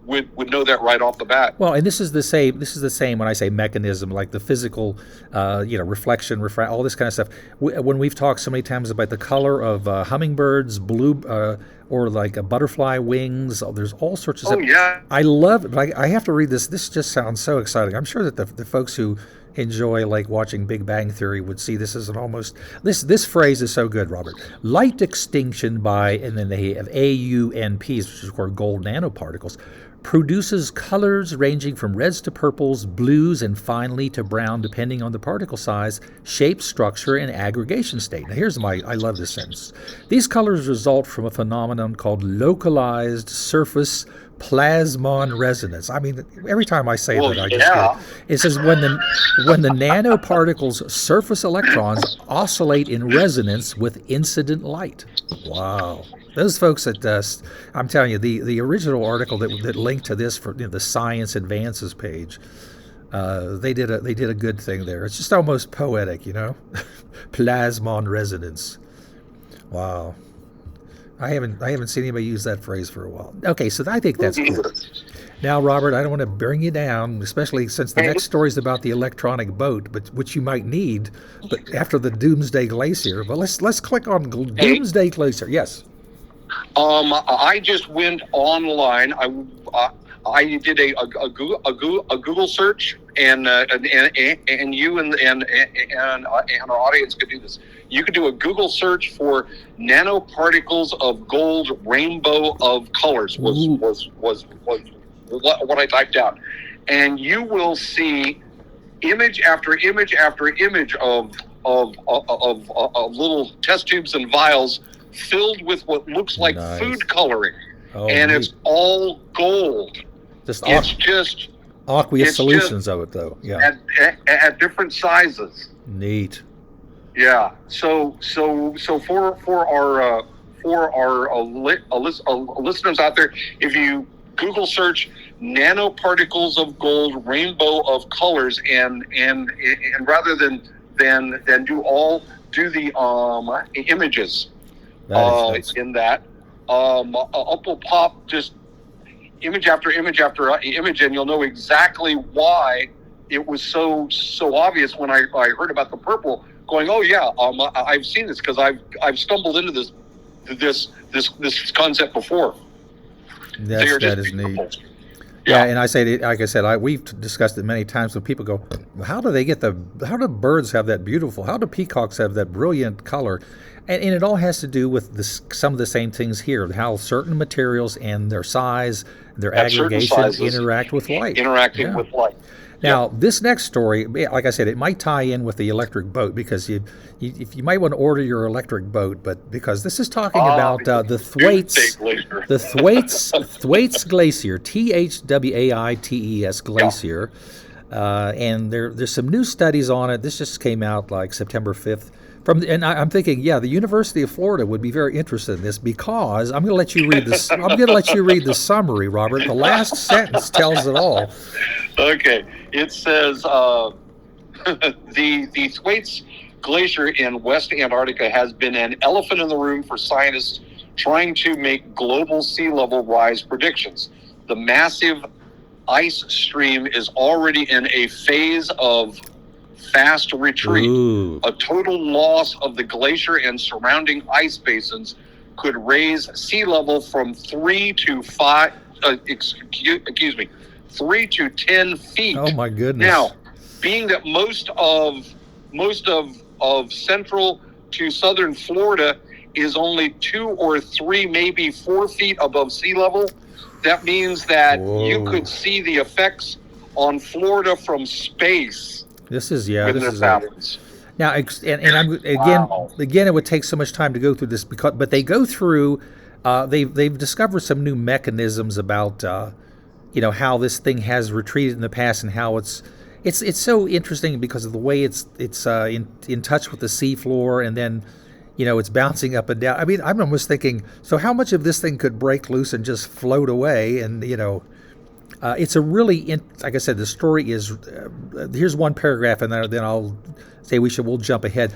would know that right off the bat. Well, and this is the same when I say mechanism, like the physical, reflection, all this kind of stuff. When we've talked so many times about the color of hummingbirds, blue, or like butterfly wings, there's all sorts of stuff. Oh, yeah. I love it, but I have to read this. This just sounds so exciting. I'm sure that the folks who enjoy like watching Big Bang Theory would see this as an almost this phrase is so good, Robert. Light extinction by, and then they have AUNPs, which is of course gold nanoparticles, produces colors ranging from reds to purples, blues, and finally to brown, depending on the particle size, shape, structure, and aggregation state. Now I love this sentence. These colors result from a phenomenon called localized surface plasmon resonance. I mean, every time I say that, I just get, it says when the nanoparticles' surface electrons oscillate in resonance with incident light. Wow. Those folks at I'm telling you, the original article that linked to this for the Science Advances page, they did a good thing there. It's just almost poetic, plasmon resonance. Wow. I haven't seen anybody use that phrase for a while. Okay, so I think that's cool. Now, Robert, I don't want to bring you down, especially since the next story is about the electronic boat, but which you might need, but after the Doomsday Glacier. But let's click on Doomsday Glacier. Yes. I just went online. I did a Google search, and you and our audience could do this. You could do a Google search for nanoparticles of gold, rainbow of colors. Was what I typed out, and you will see image after image after image of little test tubes and vials filled with what looks like food coloring, and it's all gold. It's just aqueous solutions of it, though. Yeah, at different sizes. Neat. Yeah. So for our listeners out there, if you Google search nanoparticles of gold, rainbow of colors, and rather than do the images in that, up will pop just image after image after image, and you'll know exactly why it was so obvious when I heard about the purple. Going, oh yeah, I've seen this because I've stumbled into this concept before. That is neat. Yeah, and like I said, we've discussed it many times. When people go, how do birds have that beautiful? How do peacocks have that brilliant color? And it all has to do with some of the same things here. How certain materials and their size, their aggregation interact with light. With light. Now, this next story, like I said, it might tie in with the electric boat because you might want to order your electric boat, but because this is talking about the Thwaites Glacier, THWAITES Glacier, and there's some new studies on it. This just came out like September 5th. And I'm thinking, the University of Florida would be very interested in this because I'm going to let you read this. I'm going to let you read the summary, Robert. The last sentence tells it all. Okay, it says the Thwaites Glacier in West Antarctica has been an elephant in the room for scientists trying to make global sea level rise predictions. The massive ice stream is already in a phase of fast retreat. Ooh. A total loss of the glacier and surrounding ice basins could raise sea level from 3 to 10 feet. Oh my goodness. Now, being that most of central to southern Florida is only 2 or 3, maybe 4 feet above sea level, that means that you could see the effects on Florida from space. This is happens. Now, and I'm again, it would take so much time to go through this but they go through. They've discovered some new mechanisms about how this thing has retreated in the past and how it's so interesting because of the way it's in touch with the seafloor, and then it's bouncing up and down. I mean, I'm almost thinking, so how much of this thing could break loose and just float away? And it's a really, like I said, the story is. Here's one paragraph, and then I'll say we'll jump ahead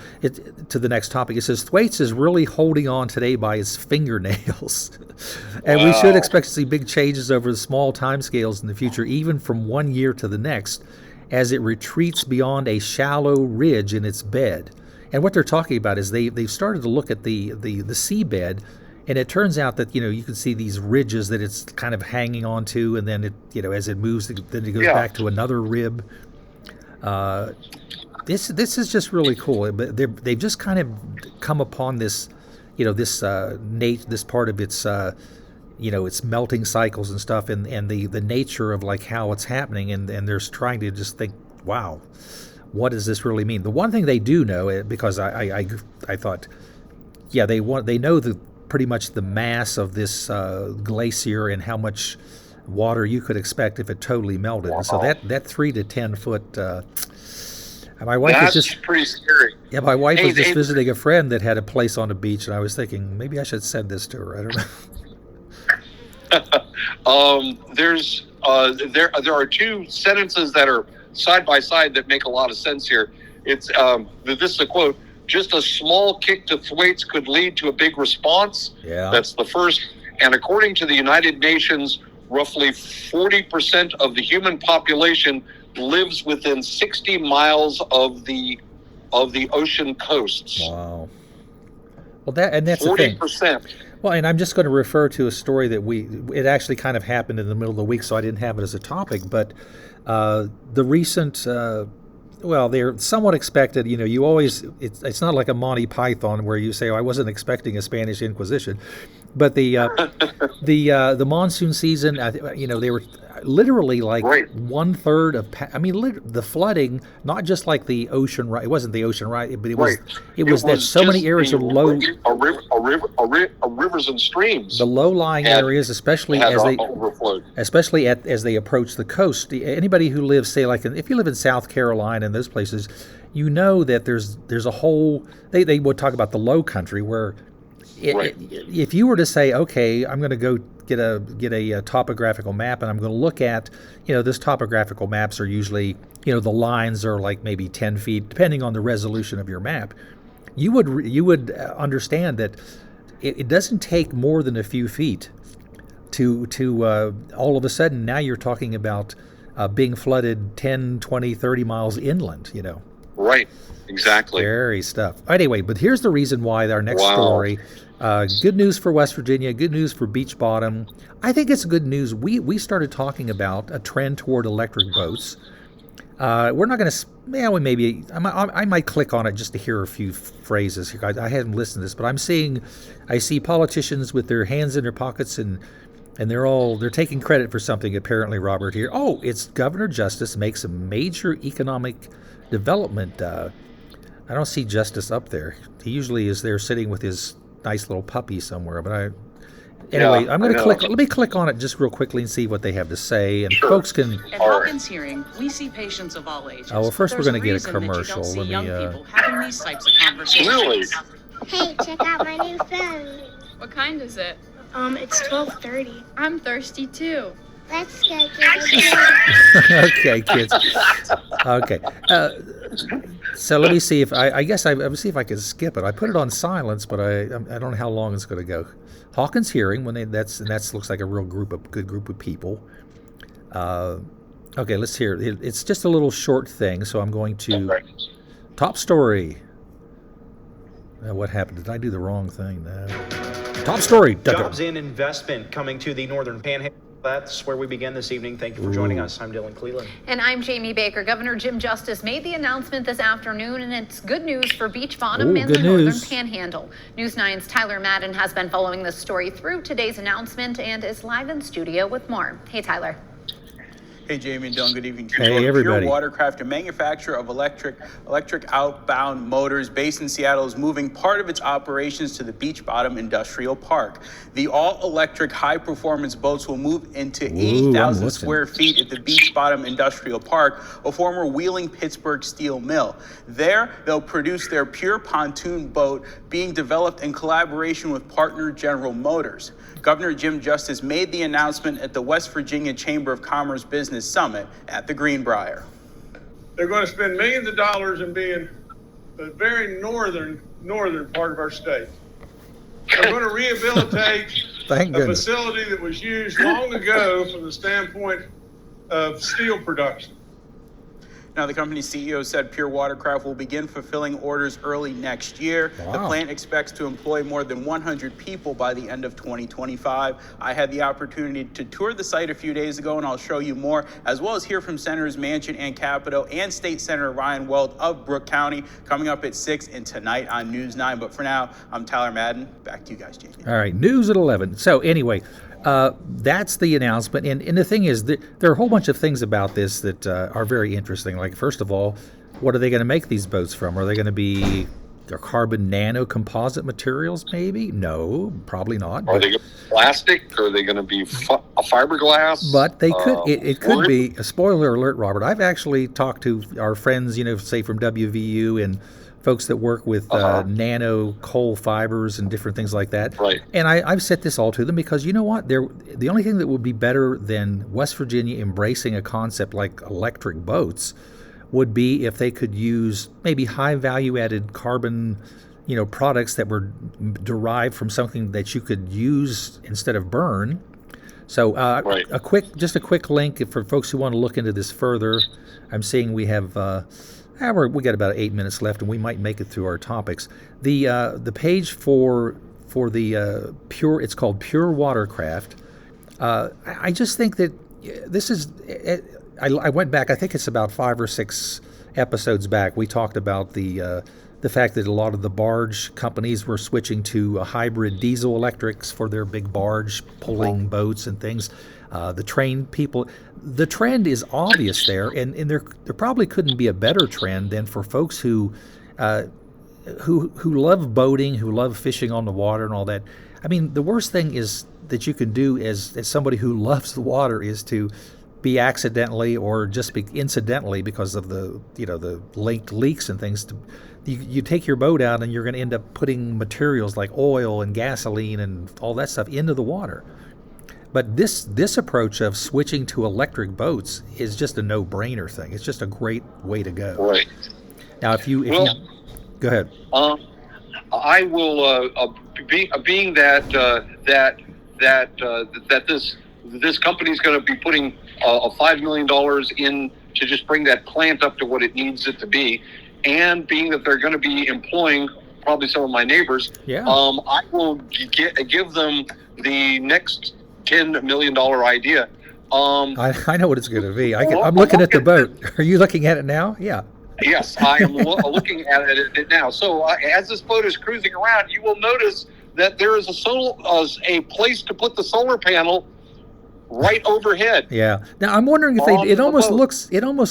to the next topic. It says Thwaites is really holding on today by his fingernails, and we should expect to see big changes over the small timescales in the future, even from one year to the next, as it retreats beyond a shallow ridge in its bed. And what they're talking about is they've started to look at the seabed. And it turns out that you can see these ridges that it's kind of hanging onto, and then it as it moves, then it goes back to another rib. This is just really cool. But they've just kind of come upon this, this part of its its melting cycles and stuff, and the nature of like how it's happening, and they're trying to just think, wow, what does this really mean? The one thing they do know, because I thought, they know pretty much the mass of this glacier and how much water you could expect if it totally melted. And so that 3 to 10 foot. My wife That's was just pretty scary. Yeah, my wife was just visiting a friend that had a place on the beach, and I was thinking maybe I should send this to her. I don't know. There are two sentences that are side by side that make a lot of sense here. It's this is a quote. Just a small kick to Thwaites could lead to a big response. Yeah. That's the first. And according to the United Nations, roughly 40% of the human population lives within 60 miles of the ocean coasts. Wow. Well, that's 40%. The thing. Well, and I'm just going to refer to a story that it actually kind of happened in the middle of the week, so I didn't have it as a topic, but the recent they're somewhat expected. You always it's not like a Monty Python where you say, "Oh, I wasn't expecting a Spanish Inquisition," but the monsoon season. They were literally like 1/3 of. The flooding, not just like the ocean. Right, it wasn't the ocean, right? But it was that so many areas of low. Rivers and streams. The low-lying areas, especially as they approach the coast. Anybody who lives, say, like if you live in South Carolina and those places, that there's a whole. They would talk about the Low Country where, if you were to say, okay, I'm going to go get a topographical map, and I'm going to look at, this topographical maps are usually, the lines are like maybe 10 feet, depending on the resolution of your map. You would understand that it doesn't take more than a few feet to all of a sudden now you're talking about being flooded 10, 20, 30 miles inland, Right, exactly. Scary stuff. Anyway, but here's the reason why our next story. Good news for West Virginia, good news for Beach Bottom. I think it's good news. We started talking about a trend toward electric boats. We're not going to. Maybe I might click on it just to hear a few phrases. I haven't listened to this, but I see politicians with their hands in their pockets and they're taking credit for something apparently. Robert here. Oh, it's Governor Justice makes a major economic development. I don't see Justice up there. He usually is there sitting with his nice little puppy somewhere. But I'm going to click. Let me click on it just real quickly and see what they have to say. And folks can. At Hawkins hearing, we see patients of all ages. Oh well, first we're going to get a commercial. Let me. Young people having these types of conversations. Really? Hey, check out my new phone. What kind is it? It's 12:30. I'm thirsty too. Let's go get a drink. Okay, kids. Okay. So let me see if I guess I will see if I can skip it. I put it on silence, but I don't know how long it's going to go. Hawkins Hearing, that's looks like a real good group of people. Okay, let's hear it. It's just a little short thing, so I'm going to top story. What happened? Did I do the wrong thing? No. Top story. Jobs and investment coming to the Northern Panhandle. That's where we begin this evening. Thank you for joining us. I'm Dylan Cleland. And I'm Jamie Baker. Governor Jim Justice made the announcement this afternoon, and it's good news for Beach Bottom and the Northern Panhandle. News 9's Tyler Madden has been following this story through today's announcement and is live in studio with more. Hey, Tyler. Hey, Jamie and Dylan, good evening. Hey, everybody. Pure Watercraft, a manufacturer of electric outbound motors based in Seattle, is moving part of its operations to the Beach Bottom Industrial Park. The all-electric high-performance boats will move into 80,000 square feet at the Beach Bottom Industrial Park, a former Wheeling Pittsburgh steel mill. There, they'll produce their pure pontoon boat being developed in collaboration with partner General Motors. Governor Jim Justice made the announcement at the West Virginia Chamber of Commerce Business Summit at the Greenbrier. They're going to spend millions of dollars in being the very northern part of our state. They're going to rehabilitate a facility that was used long ago from the standpoint of steel production. Now, the company's CEO said Pure Watercraft will begin fulfilling orders early next year. Wow. The plant expects to employ more than 100 people by the end of 2025. I had the opportunity to tour the site a few days ago, and I'll show you more, as well as hear from Senators Manchin and Capito and State Senator Ryan Weld of Brooke County coming up at 6 and tonight on News 9. But for now, I'm Tyler Madden. Back to you guys, Jamie. All right, News at 11. So anyway, that's the announcement. And the thing is, there are a whole bunch of things about this that are very interesting. Like, first of all, what are they going to make these boats from? Are they going to be carbon nano composite materials, maybe? No, probably not. Are they going to be plastic? Are they going to be fiberglass? But they could. It could be. A spoiler alert, Robert. I've actually talked to our friends, say from WVU and folks that work with nano coal fibers and different things like that. Right. And I've said this all to them because you know what? The only thing that would be better than West Virginia embracing a concept like electric boats would be if they could use maybe high value added carbon, products that were derived from something that you could use instead of burn. So a quick link for folks who want to look into this further. I'm seeing we have we got about 8 minutes left, and we might make it through our topics. The page for the Pure, it's called Pure Watercraft. I just think that this is. I went back. I think it's about 5 or 6 episodes back. We talked about the fact that a lot of the barge companies were switching to hybrid diesel electrics for their big barge pulling boats and things. The train people, the trend is obvious there, and there probably couldn't be a better trend than for folks who love boating, who love fishing on the water and all that. I mean, the worst thing is that you can do as somebody who loves the water is to be accidentally or just be incidentally because of the linked leaks and things. You take your boat out and you're going to end up putting materials like oil and gasoline and all that stuff into the water. But this approach of switching to electric boats is just a no-brainer thing. It's just a great way to go. Right. Now, if you go ahead. I will being that this company is going to be putting $5 million in to just bring that plant up to what it needs it to be, and being that they're going to be employing probably some of my neighbors. Yeah. I will give them the next $10 million idea. I know what it's going to be. I'm looking at the boat. Are you looking at it now? Yeah. Yes, I am looking at it now. So as this boat is cruising around, you will notice that there is a place to put the solar panel right overhead. Yeah. Now I'm wondering if it almost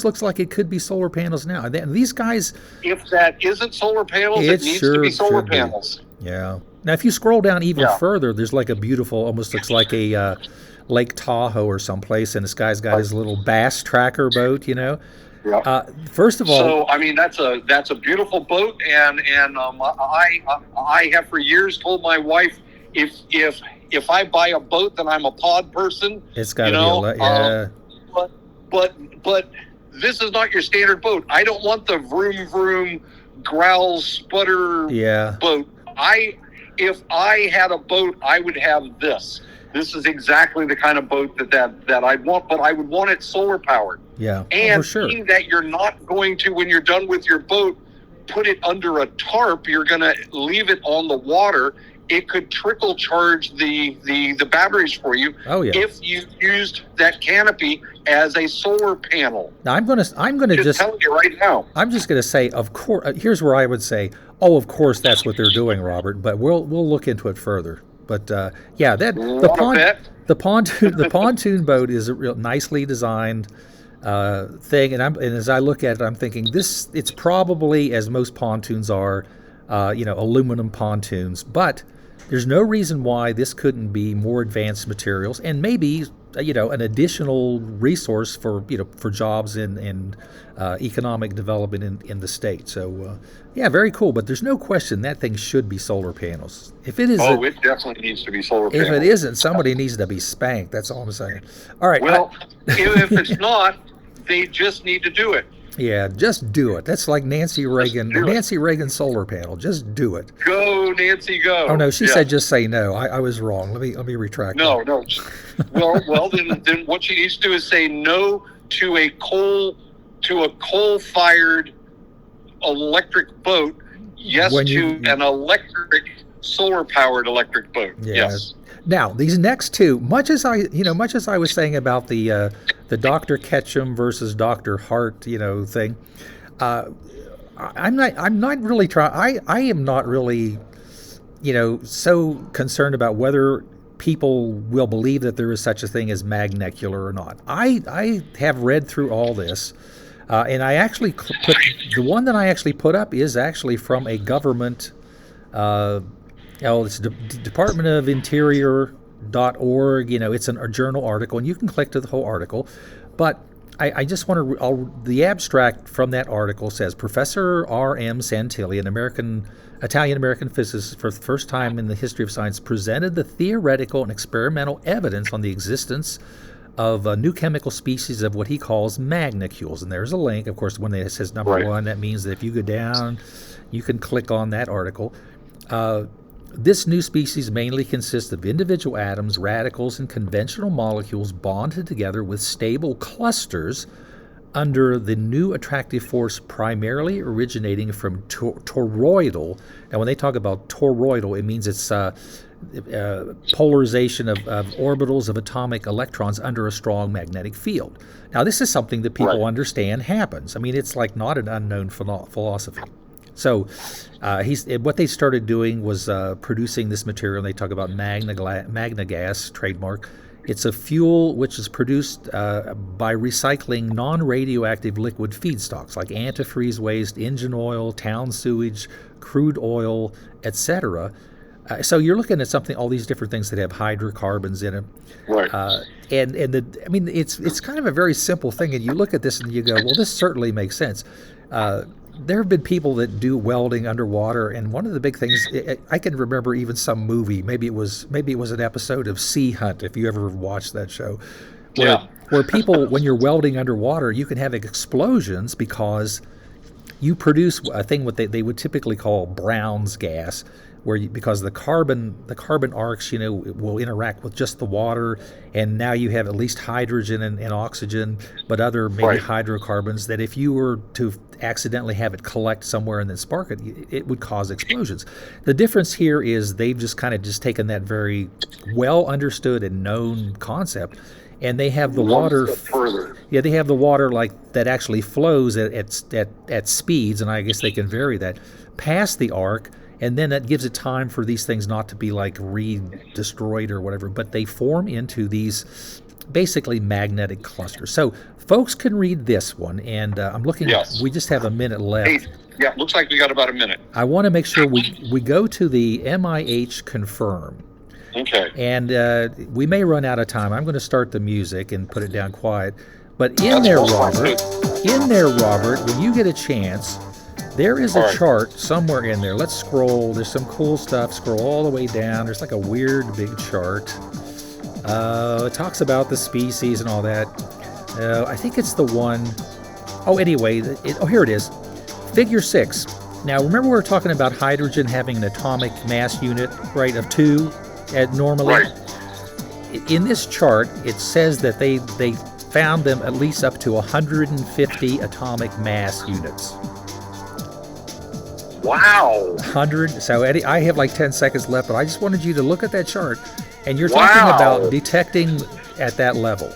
looks like it could be solar panels now. These guys, if that isn't solar panels, it needs to be solar panels. Yeah. Now if you scroll down even further, there's like a beautiful, almost looks like a Lake Tahoe or someplace, and this guy's got his little bass tracker boat, Yeah. First of all, so I mean that's a beautiful boat, and I have for years told my wife if if I buy a boat, then I'm a pod person. It's got to be but this is not your standard boat. I don't want the vroom vroom growl sputter boat. If I had a boat, I would have this. This is exactly the kind of boat that I'd want, but I would want it solar powered. Yeah, and for sure. Meaning that you're not going to, when you're done with your boat, put it under a tarp. You're going to leave it on the water. It could trickle charge the batteries for you. Oh, yeah. If you used that canopy as a solar panel. Now I'm gonna just tell you right now. I'm just gonna say, of course. Here's where I would say, oh, of course that's what they're doing, Robert. But we'll look into it further. But the pontoon boat is a real nicely designed thing, and as I look at it, I'm thinking it's probably, as most pontoons are, aluminum pontoons, but there's no reason why this couldn't be more advanced materials, and maybe an additional resource for jobs and economic development in the state. So very cool. But there's no question that thing should be solar panels. If it isn't, it definitely needs to be solar panels. If it isn't, somebody needs to be spanked. That's all I'm saying. All right. Well, if it's not, they just need to do it. Yeah, just do it. That's like Nancy Reagan, the Nancy Reagan solar panel. Just do it. Go, Nancy, go. Oh no, she said just say no. I was wrong. Let me retract. No. Well, then what she needs to do is say no to a coal-fired electric boat. Yes to an electric solar-powered electric boat. Yeah. Yes. Now, these next two, much as I was saying about the Dr. Ketchum versus Dr. Hart, thing, I'm not really trying. I am not really, so concerned about whether people will believe that there is such a thing as magnecular or not. I have read through all this, and I actually put the one that I actually put up is actually from a government. It's Department of Interior.org. It's a journal article, and you can click to the whole article. But I just want to. The abstract from that article says Professor R.M. Santilli, an Italian-American physicist, for the first time in the history of science, presented the theoretical and experimental evidence on the existence of a new chemical species of what he calls magnecules. And there's a link. Of course, when it says number one, that means that if you go down, you can click on that article. This new species mainly consists of individual atoms, radicals, and conventional molecules bonded together with stable clusters under the new attractive force primarily originating from toroidal. Now, when they talk about toroidal, it means it's polarization of orbitals of atomic electrons under a strong magnetic field. Now, this is something that people understand happens. I mean, it's like not an unknown philosophy. So what they started doing was producing this material, and they talk about magna gas, trademark. It's a fuel which is produced by recycling non-radioactive liquid feedstocks like antifreeze waste, engine oil, town sewage, crude oil, etc. So you're looking at all these different things that have hydrocarbons in them. Right. It's kind of a very simple thing, and you look at this and you go, well, this certainly makes sense. There have been people that do welding underwater, and one of the big things I can remember, even some movie, maybe it was an episode of Sea Hunt, if you ever watched that show, where people, when you're welding underwater, you can have explosions because you produce a thing what they would typically call Brown's gas, because the carbon arcs, will interact with just the water, and now you have at least hydrogen and oxygen, but other maybe hydrocarbons that if you were to accidentally have it collect somewhere and then spark it, it would cause explosions. The difference here is they've just taken that very well understood and known concept, and they have the water. Yeah, they have the water like that actually flows at speeds, and I guess they can vary that past the arc. And then that gives it time for these things not to be like destroyed or whatever, but they form into these basically magnetic clusters. So folks can read this one, and I'm looking. Yes. We just have a minute left. Yeah, looks like we got about a minute. I want to make sure we go to the MIH confirm. Okay. And we may run out of time. I'm going to start the music and put it down quiet. But in there, Robert, when you get a chance, There is All a right. chart somewhere in there. Let's scroll. There's some cool stuff. Scroll all the way down. There's like a weird big chart. It talks about the species and all that. I think it's the one. Oh, anyway. Here it is. Figure 6. Now, remember we were talking about hydrogen having an atomic mass unit, right, of 2 normally? Right. In this chart, it says that they found them at least up to 150 atomic mass units. Wow. 100. So, Eddie, I have like 10 seconds left, but I just wanted you to look at that chart, and you're Wow. talking about detecting at that level.